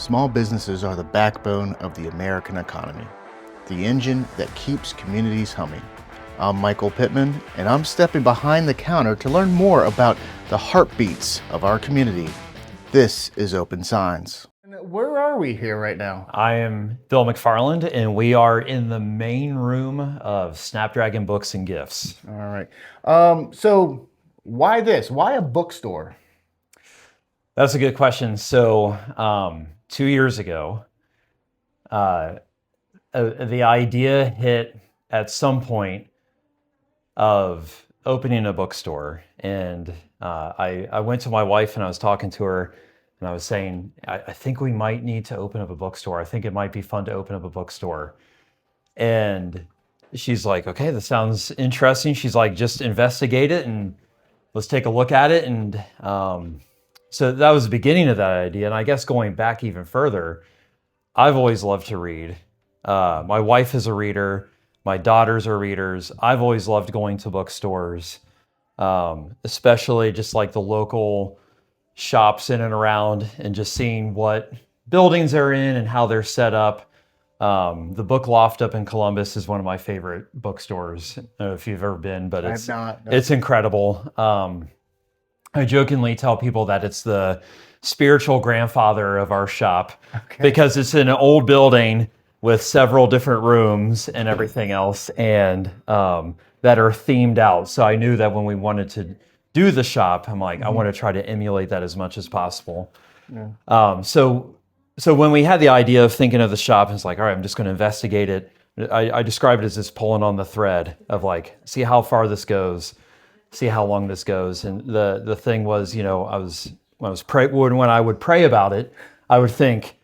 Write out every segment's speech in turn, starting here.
Small businesses are the backbone of the American economy, the engine that keeps communities humming. I'm Michael Pittman, and I'm stepping behind the counter to learn more about the heartbeats of our community. This is Open Signs. Where are we here right now? I am Bill MacFarland, and we are in the main room of Snapdragon Books and Gifts. All right. So why this? Why a bookstore? That's a good question. So 2 years ago, the idea hit at some point of opening a bookstore. And I went to my wife and I was talking to her and I was saying, I think we might need to open up a bookstore. I think it might be fun to open up a bookstore. And she's like, okay, that sounds interesting. She's like, just investigate it and let's take a look at it. And so that was the beginning of that idea. And I guess going back even further, I've always loved to read. My wife is a reader. My daughters are readers. I've always loved going to bookstores, especially just like the local shops in and around and just seeing what buildings they're in and how they're set up. The Book Loft up in Columbus is one of my favorite bookstores. I don't know if you've ever been, but it's not. No. It's incredible. I jokingly tell people that it's the spiritual grandfather of our shop because it's in an old building with several different rooms and everything else and that are themed out. So I knew that when we wanted to do the shop, I'm like, I want to try to emulate that as much as possible. Yeah. So when we had the idea of thinking of the shop, it's like, all right, I'm just going to investigate it. I described it as just pulling on the thread of like, see how far this goes, see how long this goes. And the thing was, you know, when I would pray about it, I would think,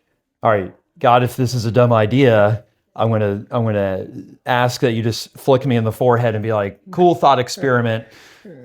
all right, God, if this is a dumb idea, I'm gonna ask that you just flick me in the forehead and be like, cool thought experiment.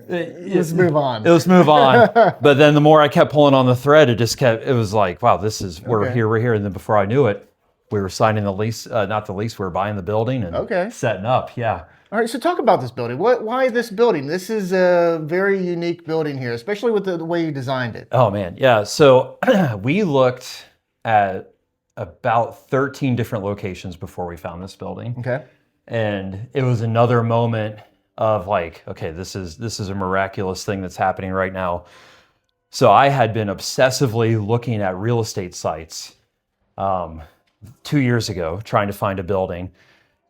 Let's move on. Let's move on. But then the more I kept pulling on the thread, it was like, wow, we're here. And then before I knew it, we were signing the lease, not the lease, we were buying the building and setting up. Yeah. All right, so talk about this building. Why this building? This is a very unique building here, especially with the way you designed it. Oh man, yeah. So we looked at about 13 different locations before we found this building. Okay. And it was another moment of like, okay, this is a miraculous thing that's happening right now. So I had been obsessively looking at real estate sites 2 years ago, trying to find a building.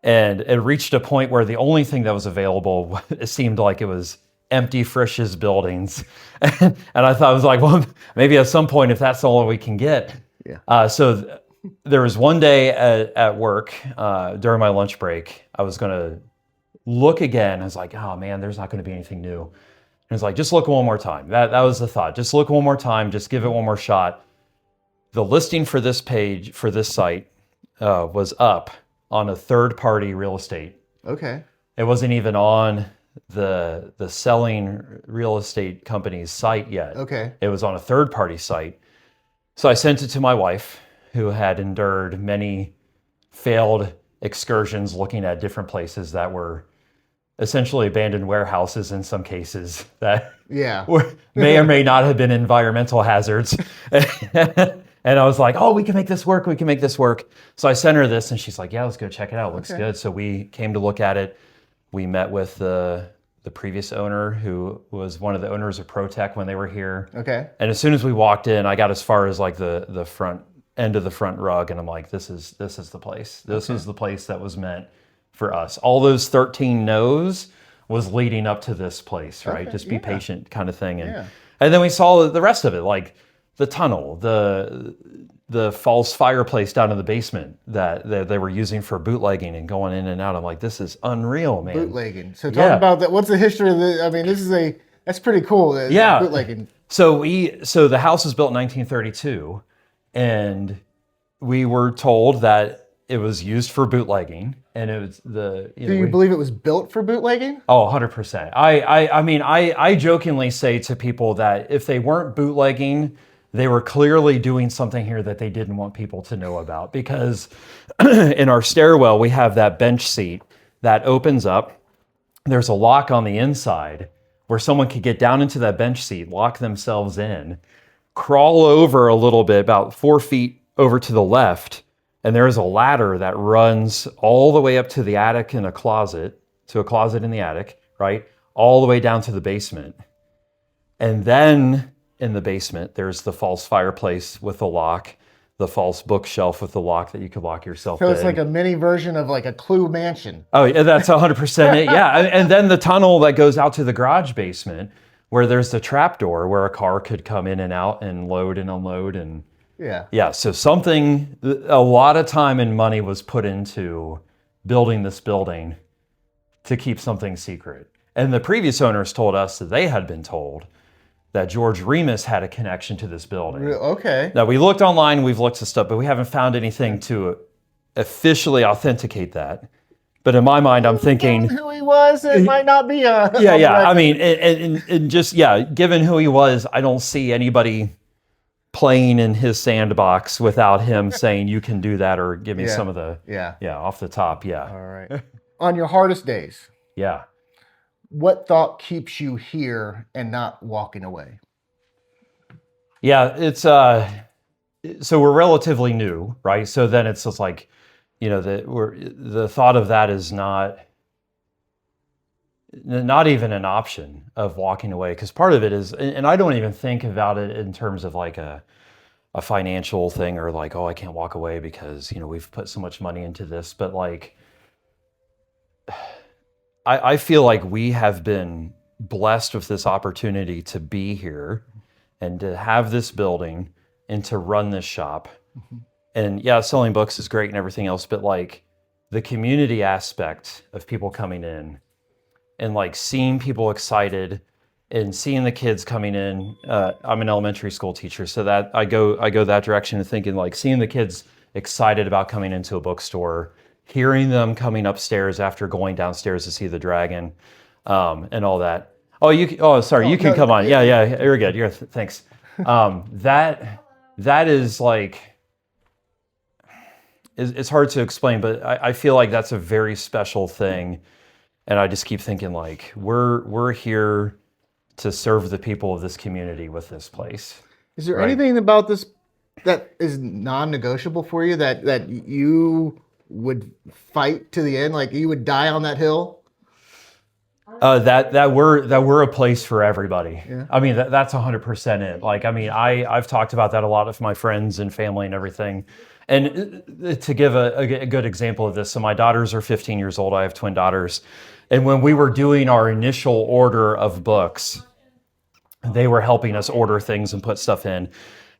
And it reached a point where the only thing that was available, it seemed like it was empty Frisch's buildings. And I thought, I was like, well, maybe at some point, if that's all we can get. Yeah. So there was one day at work during my lunch break, I was going to look again. I was like, oh man, there's not going to be anything new. And it's like, just look one more time. That was the thought. Just look one more time. Just give it one more shot. The listing for this page, for this site, was up on a third-party real estate. Okay. It wasn't even on the selling real estate company's site yet. Okay. It was on a third-party site. So I sent it to my wife, who had endured many failed excursions looking at different places that were essentially abandoned warehouses in some cases that may or may not have been environmental hazards. And I was like, oh, we can make this work. We can make this work. So I sent her this and she's like, yeah, let's go check it out. It looks good. So we came to look at it. We met with the previous owner, who was one of the owners of ProTech when they were here. Okay. And as soon as we walked in, I got as far as like the front end of the front rug. And I'm like, this is the place. This was the place that was meant for us. All those 13 no's was leading up to this place, right? Just be patient kind of thing. And then we saw the rest of it, like the tunnel, the false fireplace down in the basement that they were using for bootlegging and going in and out. I'm like, this is unreal, man. Bootlegging. So talk about that. What's the history of the? I mean, that's pretty cool. Bootlegging. So the house was built in 1932, and we were told that it was used for bootlegging, and it was Do you believe it was built for bootlegging? Oh, 100%. I mean, I jokingly say to people that if they weren't bootlegging, they were clearly doing something here that they didn't want people to know about, because in our stairwell, we have that bench seat that opens up. There's a lock on the inside where someone could get down into that bench seat, lock themselves in, crawl over a little bit, about 4 feet over to the left, and there is a ladder that runs all the way up to the attic in a closet, to a closet in the attic, right? All the way down to the basement. And then in the basement, there's the false fireplace with the lock, the false bookshelf with the lock that you could lock yourself in. So it's like a mini version of like a Clue mansion. Oh, yeah, that's 100% it. Yeah. And then the tunnel that goes out to the garage basement where there's the trap door where a car could come in and out and load and unload. And yeah. So a lot of time and money was put into building this building to keep something secret. And the previous owners told us that they had been told that George Remus had a connection to this building. Okay. Now, we looked online, we've looked at stuff, but we haven't found anything to officially authenticate that. But in my mind, I'm thinking... Who he was, it might not be a... Yeah. I mean, and just, given who he was, I don't see anybody playing in his sandbox without him saying, you can do that, or give me some of the... Yeah, off the top, All right. On your hardest days... Yeah. What thought keeps you here and not walking away? Yeah, it's so we're relatively new, right? So then it's just like, the thought of that is not even an option of walking away, because part of it is, and I don't even think about it in terms of like a financial thing, or like, oh, I can't walk away because we've put so much money into this, but like, I feel like we have been blessed with this opportunity to be here and to have this building and to run this shop. Mm-hmm. And selling books is great and everything else, but like the community aspect of people coming in and like seeing people excited and seeing the kids coming in. I'm an elementary school teacher, so that I go that direction and thinking like seeing the kids excited about coming into a bookstore, hearing them coming upstairs after going downstairs to see the dragon, and all that. You can come on. Yeah, you're good. Thanks. That is like, it's hard to explain, but I feel like that's a very special thing, and I just keep thinking like we're here to serve the people of this community with this place. Is there anything about this that is non-negotiable for you that you would fight to the end, like you would die on that hill? That we're a place for everybody. Yeah. I mean, that's 100% it. Like, I mean, I've talked about that a lot with my friends and family and everything. And to give a good example of this, so my daughters are 15 years old. I have twin daughters. And when we were doing our initial order of books, they were helping us order things and put stuff in.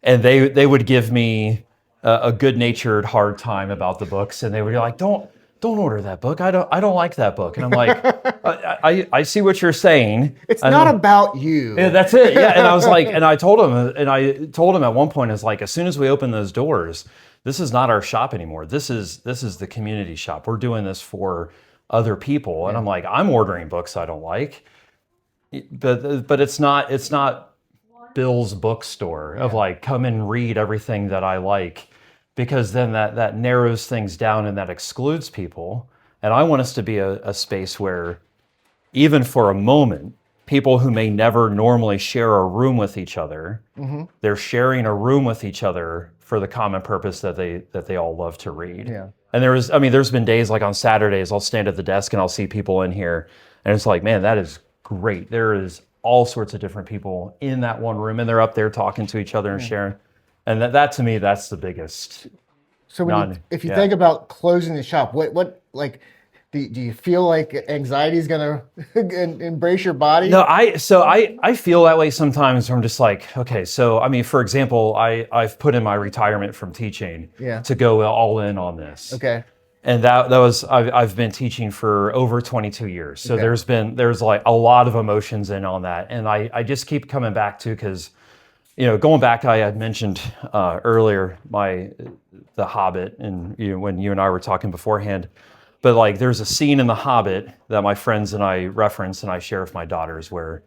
And they would give me a good-natured hard time about the books, and they would be like, "Don't order that book. I don't like that book." And I'm like, I see what you're saying. It's not about you. Yeah, that's it. Yeah, and I was like, and I told him at one point, is like, as soon as we open those doors, this is not our shop anymore. This is the community shop. We're doing this for other people. And I'm like, I'm ordering books I don't like, but it's not Bill's bookstore of like, come and read everything that I like, because then that narrows things down and that excludes people. And I want us to be a space where, even for a moment, people who may never normally share a room with each other, they're sharing a room with each other for the common purpose that they all love to read. Yeah. And there's been days like on Saturdays, I'll stand at the desk and I'll see people in here, and it's like, man, that is great. There is all sorts of different people in that one room, and they're up there talking to each other and sharing. And that to me, that's the biggest. So if you think about closing the shop, what like, do you feel like anxiety is gonna embrace your body? No, I feel that way sometimes. Where I'm just like, okay, so I mean, for example, I've put in my retirement from teaching to go all in on this. Okay. And that was, I've been teaching for over 22 years. So there's like a lot of emotions in on that. And I just keep coming back to, because, going back, I had mentioned earlier the Hobbit, and when you and I were talking beforehand, but like there's a scene in the Hobbit that my friends and I reference and I share with my daughters, where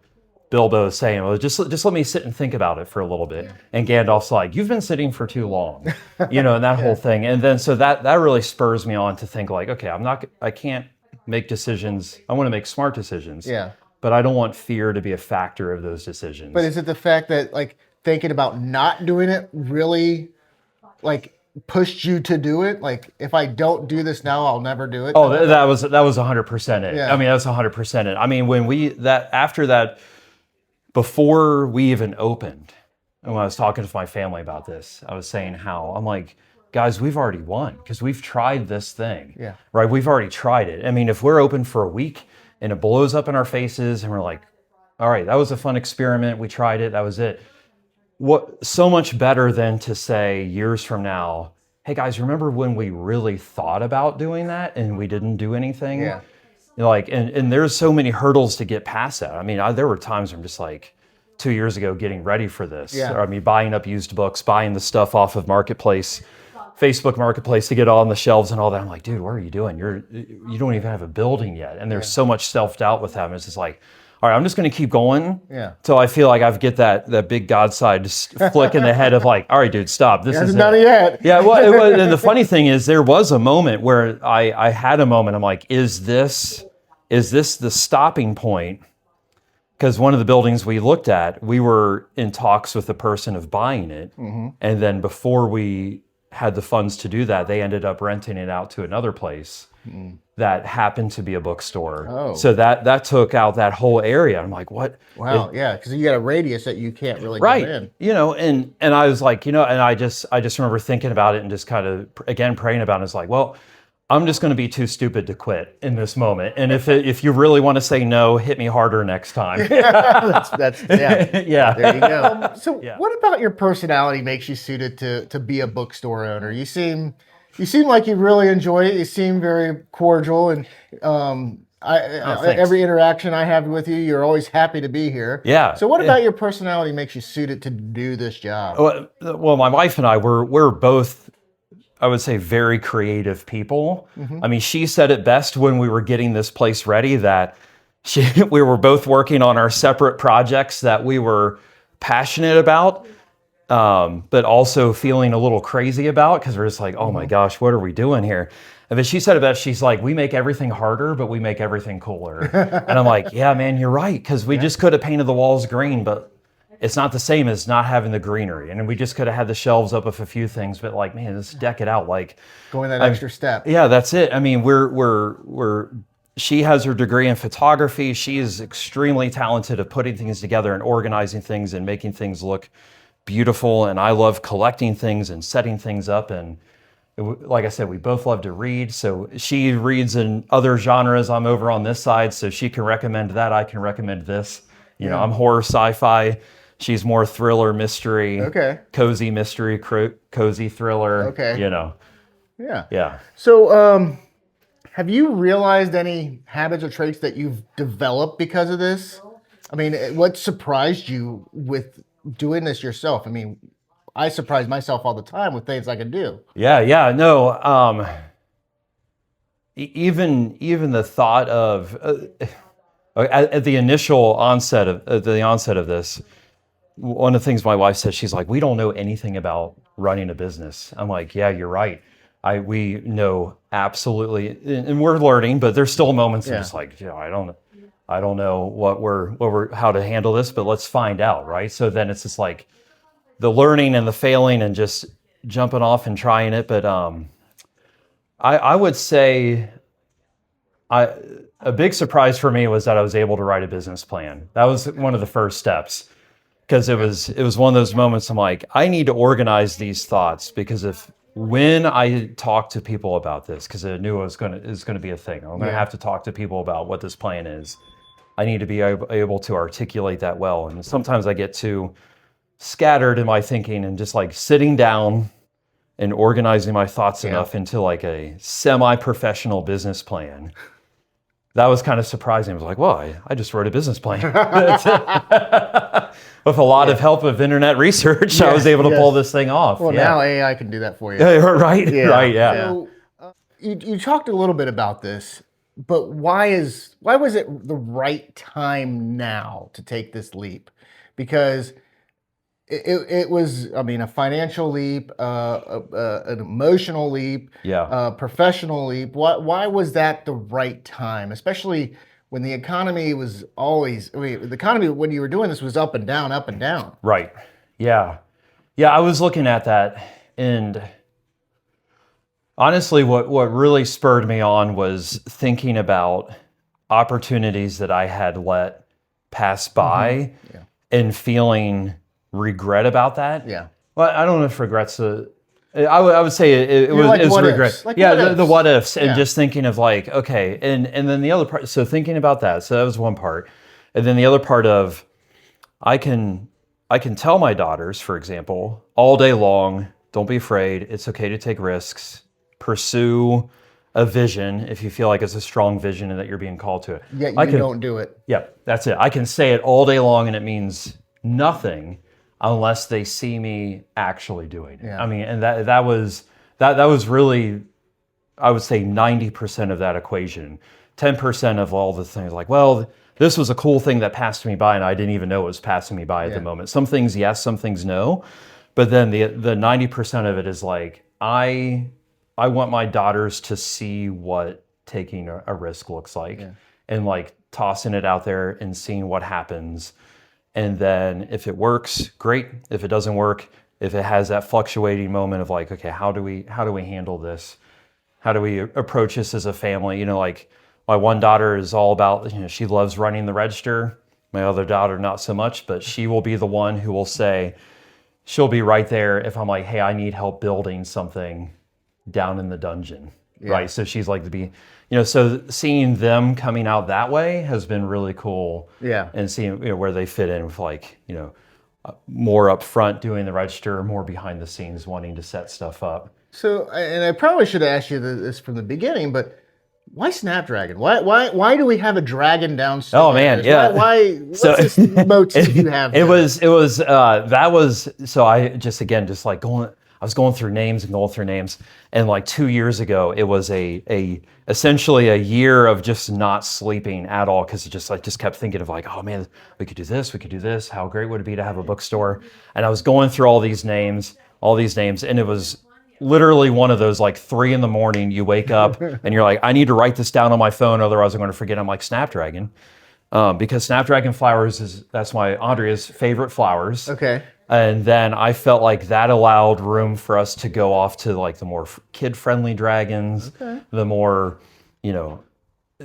Bilbo is saying, well, just let me sit and think about it for a little bit. And Gandalf's like, you've been sitting for too long, and that whole thing. And then, so that really spurs me on to think like, okay, I can't make decisions. I want to make smart decisions. Yeah. But I don't want fear to be a factor of those decisions. But is it the fact that like thinking about not doing it really like pushed you to do it? Like, if I don't do this now, I'll never do it. Oh, that was 100% it. Yeah. I mean, that was 100% it. I mean, after that, before we even opened, and when I was talking to my family about this, I was saying how I'm like, guys, we've already won because we've tried this thing. Yeah. Right. We've already tried it. I mean, if we're open for a week and it blows up in our faces and we're like, all right, that was a fun experiment. We tried it. That was it. What so much better than to say years from now, hey guys, remember when we really thought about doing that and we didn't do anything? Yeah. Like, and there's so many hurdles to get past that. I mean, there were times where I'm just like 2 years ago getting ready for this. Yeah. Or, I mean, buying up used books, buying the stuff off of Marketplace, Facebook Marketplace to get on the shelves and all that. I'm like, dude, what are you doing? You don't even have a building yet. And there's so much self-doubt with that. And it's just like, all right, I'm just going to keep going till I feel like I get that big God side flick in the head of like, all right, dude, stop. This is not yet. Yeah, well, it was, and the funny thing is there was a moment where I had a moment. I'm like, is this the stopping point? Because one of the buildings we looked at, we were in talks with the person of buying it. Mm-hmm. And then before we had the funds to do that, they ended up renting it out to another place. Mm. That happened to be a bookstore. Oh. So that took out that whole area. I'm like, what? Wow, yeah, because you got a radius that you can't really get in. You know, and I was like, and I just remember thinking about it and just kind of, again, praying about it. It's like, well, I'm just going to be too stupid to quit in this moment. And if you really want to say no, hit me harder next time. that's yeah. There you go. So what about your personality makes you suited to be a bookstore owner? You seem like you really enjoy it. You seem very cordial, and every interaction I have with you, you're always happy to be here. Yeah. So what about your personality makes you suited to do this job? Well, my wife and I, we're both, I would say, very creative people. Mm-hmm. I mean, she said it best when we were getting this place ready that we were both working on our separate projects that we were passionate about. But also feeling a little crazy about because we're just like, oh my gosh, what are we doing here? And then she said it best. She's like, we make everything harder, but we make everything cooler. And I'm like, yeah, man, you're right. Because we just could have painted the walls green, but it's not the same as not having the greenery. And we just could have had the shelves up with a few things, but like, man, let's deck it out. Like going that extra step. Yeah, that's it. I mean, she has her degree in photography. She is extremely talented at putting things together and organizing things and making things look beautiful, and I love collecting things and setting things up. And like I said, we both love to read. So she reads in other genres. I'm over on this side, so she can recommend that. I can recommend this. You know, I'm horror, sci-fi. She's more thriller, mystery. Okay. Cozy mystery, cozy thriller. Okay. You know. Yeah. Yeah. So, have you realized any habits or traits that you've developed because of this? I mean, what surprised you with doing this yourself? I mean, I surprise myself all the time with things I can do. Yeah, no. Even the thought of at the initial onset of this, one of the things my wife said, she's like, we don't know anything about running a business. I'm like, yeah, you're right. We know absolutely, and we're learning, but there's still moments I'm just like, I don't know how to handle this, but let's find out, right? So then it's just like the learning and the failing and just jumping off and trying it. But I would say a big surprise for me was that I was able to write a business plan. That was one of the first steps, because it was one of those moments I'm like, I need to organize these thoughts, because when I talk to people about this, because I knew it was going to be a thing, I'm going to have to talk to people about what this plan is. I need to be able to articulate that well. And sometimes I get too scattered in my thinking, and just like sitting down and organizing my thoughts enough into like a semi-professional business plan. That was kind of surprising. I was like, well, I just wrote a business plan. With a lot of help of internet research, I was able to pull this thing off. Well, now AI can do that for you. Right? Yeah. Right, yeah. So, you talked a little bit about this, but why was it the right time now to take this leap? Because it was, I mean, a financial leap, an emotional leap, a professional leap. Why was that the right time, especially when the economy was always, the economy when you were doing this was up and down, up and down. Right. Yeah. Yeah, I was looking at that, and Honestly, what really spurred me on was thinking about opportunities that I had let pass by Yeah. and feeling regret about that. Yeah. Well, I don't know if regret's I would say it You're was, like, it was what regret. ifs? Like, yeah, what the ifs? what ifs, and Yeah. just thinking of like, okay, and then the other part. So thinking about that. So that was one part, and then the other part of I can tell my daughters, for example, all day long, don't be afraid. It's okay to take risks. Pursue a vision if you feel like it's a strong vision and that you're being called to it. Yet I you can, don't do it. yeah, that's it. I can say it all day long and it means nothing unless they see me actually doing it. Yeah. I mean, and that was really, I would say 90% of that equation. 10% of all the things like, well, this was a cool thing that passed me by and I didn't even know it was passing me by at the moment. Some things yes, some things no. But then the 90% of it is like, I want my daughters to see what taking a risk looks like and like tossing it out there and seeing what happens. And then if it works, great. If it doesn't work, if it has that fluctuating moment of like, okay, how do we handle this? How do we approach this as a family? You know, like my one daughter is all about, she loves running the register. My other daughter, not so much, but she will be the one who will say, she'll be right there if I'm like, hey, I need help building something down in the dungeon, right? So she's like to be, so seeing them coming out that way has been really cool. Yeah. And seeing where they fit in with like, more up front doing the register, more behind the scenes wanting to set stuff up. So, and I probably should have asked you this from the beginning, but why Snapdragon? Why do we have a dragon downstairs? Oh man, yeah. Why what's this motif you have? It was that was so I just like I was going through names, and like 2 years ago it was essentially a year of just not sleeping at all because I just kept thinking of like, oh man, we could do this. How great would it be to have a bookstore? And I was going through all these names, and it was literally one of those like 3 a.m. you wake up and you're like, I need to write this down on my phone, otherwise I'm going to forget. I'm like, Snapdragon, because Snapdragon flowers that's my Andrea's favorite flowers. Okay. And then I felt like that allowed room for us to go off to like the more kid-friendly dragons, the more,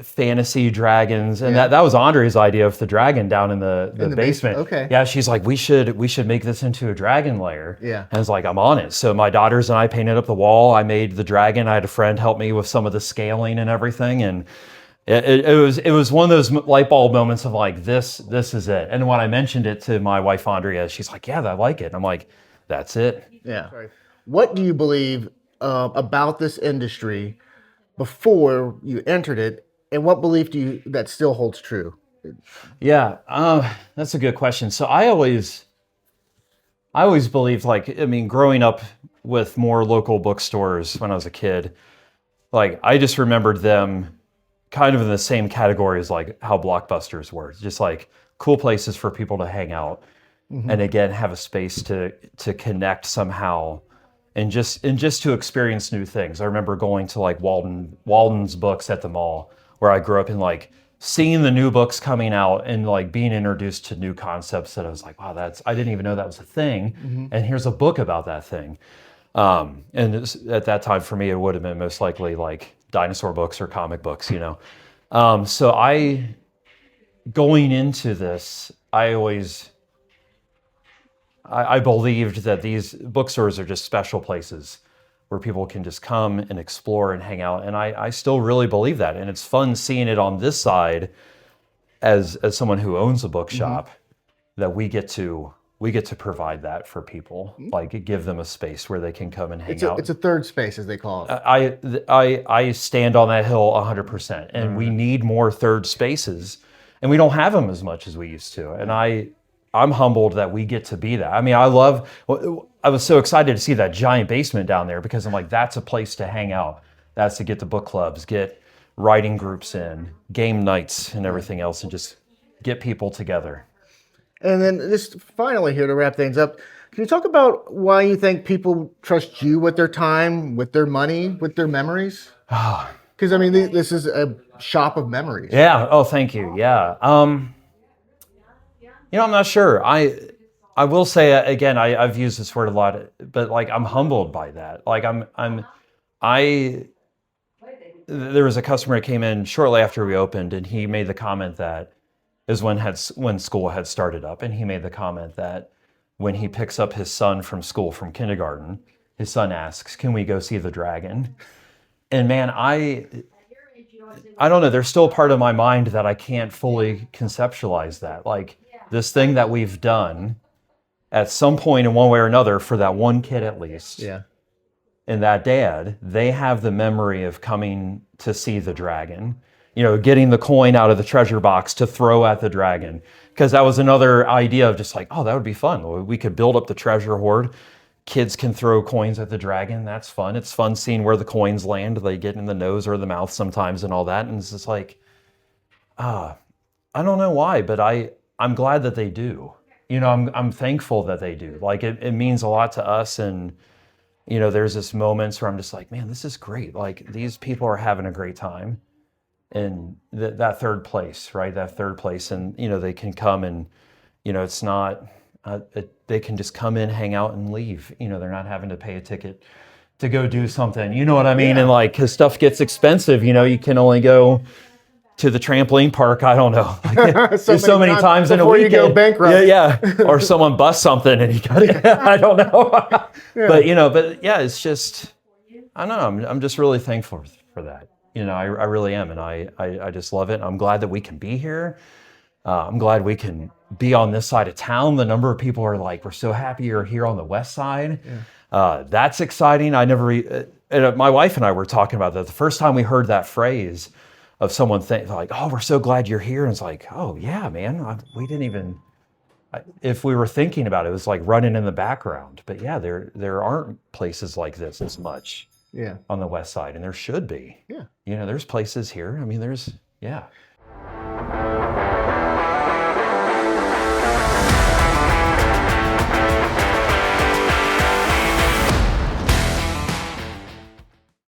fantasy dragons, and that was Andrea's idea of the dragon down in the basement. Okay. Yeah, she's like, we should make this into a dragon lair. Yeah. And it's like, I'm on it. So my daughters and I painted up the wall. I made the dragon. I had a friend help me with some of the scaling and everything, and it was one of those light bulb moments of like, this is it. And when I mentioned it to my wife Andrea, she's like, yeah, I like it. And I'm like, that's it. Yeah. What do you believe about this industry before you entered it, and what belief do you that still holds true? Yeah, that's a good question. So I always believed, like, I mean, growing up with more local bookstores when I was a kid, like I just remembered them kind of in the same category as like how Blockbusters were, just like cool places for people to hang out, and again have a space to connect somehow, and just to experience new things. I remember going to like Walden's Books at the mall where I grew up, and like seeing the new books coming out and like being introduced to new concepts that I was like, wow, I didn't even know that was a thing, and here's a book about that thing. And at that time for me, it would have been most likely like dinosaur books or comic books, So going into this, I believed that these bookstores are just special places where people can just come and explore and hang out. And I still really believe that. And it's fun seeing it on this side as someone who owns a bookshop, that we get to provide that for people, like give them a space where they can come and hang out. It's a third space, as they call it. I stand on that hill 100%, and we need more third spaces, and we don't have them as much as we used to. And I'm humbled that we get to be that. I mean, I was so excited to see that giant basement down there, because I'm like, that's a place to hang out. That's to get the book clubs, get writing groups in, game nights and everything else, and just get people together. And then just finally here to wrap things up, can you talk about why you think people trust you with their time, with their money, with their memories? Because I mean, this is a shop of memories. Yeah. Oh, thank you. Yeah. I'm not sure. I will say again, I've used this word a lot, but like I'm humbled by that. Like There was a customer that came in shortly after we opened, and he made the comment that is when school had started up, and he made the comment that when he picks up his son from school from kindergarten, his son asks, "Can we go see the dragon?" And man, I don't know. There's still a part of my mind that I can't fully conceptualize that. Like this thing that we've done at some point in one way or another for that one kid at least. Yeah. And that dad, they have the memory of coming to see the dragon, getting the coin out of the treasure box to throw at the dragon. Because that was another idea of just like, oh, that would be fun. We could build up the treasure hoard. Kids can throw coins at the dragon. That's fun. It's fun seeing where the coins land. They get in the nose or the mouth sometimes and all that. And it's just like, I don't know why, but I'm glad that they do. I'm thankful that they do. Like it means a lot to us. And there's this moments where I'm just like, man, this is great. Like these people are having a great time. And that third place, right? That third place. And, they can come and, it's not, they can just come in, hang out and leave. They're not having to pay a ticket to go do something. You know what I mean? Yeah. And like, cause stuff gets expensive, you can only go to the trampoline park. I don't know. Like, so many times in a weekend. Before you go bankrupt. Yeah. Or someone busts something and you got to, I don't know. Yeah. But yeah, it's just, I don't know. I'm just really thankful for that. I really am. And I just love it. I'm glad that we can be here. I'm glad we can be on this side of town. The number of people are like, we're so happy you're here on the west side. Yeah. That's exciting. My wife and I were talking about that. The first time we heard that phrase of someone like, oh, we're so glad you're here. And it's like, oh yeah, man, we didn't even, if we were thinking about it, it was like running in the background. But yeah, there aren't places like this as much. Yeah. On the west side, and there should be. Yeah. There's places here. I mean, yeah.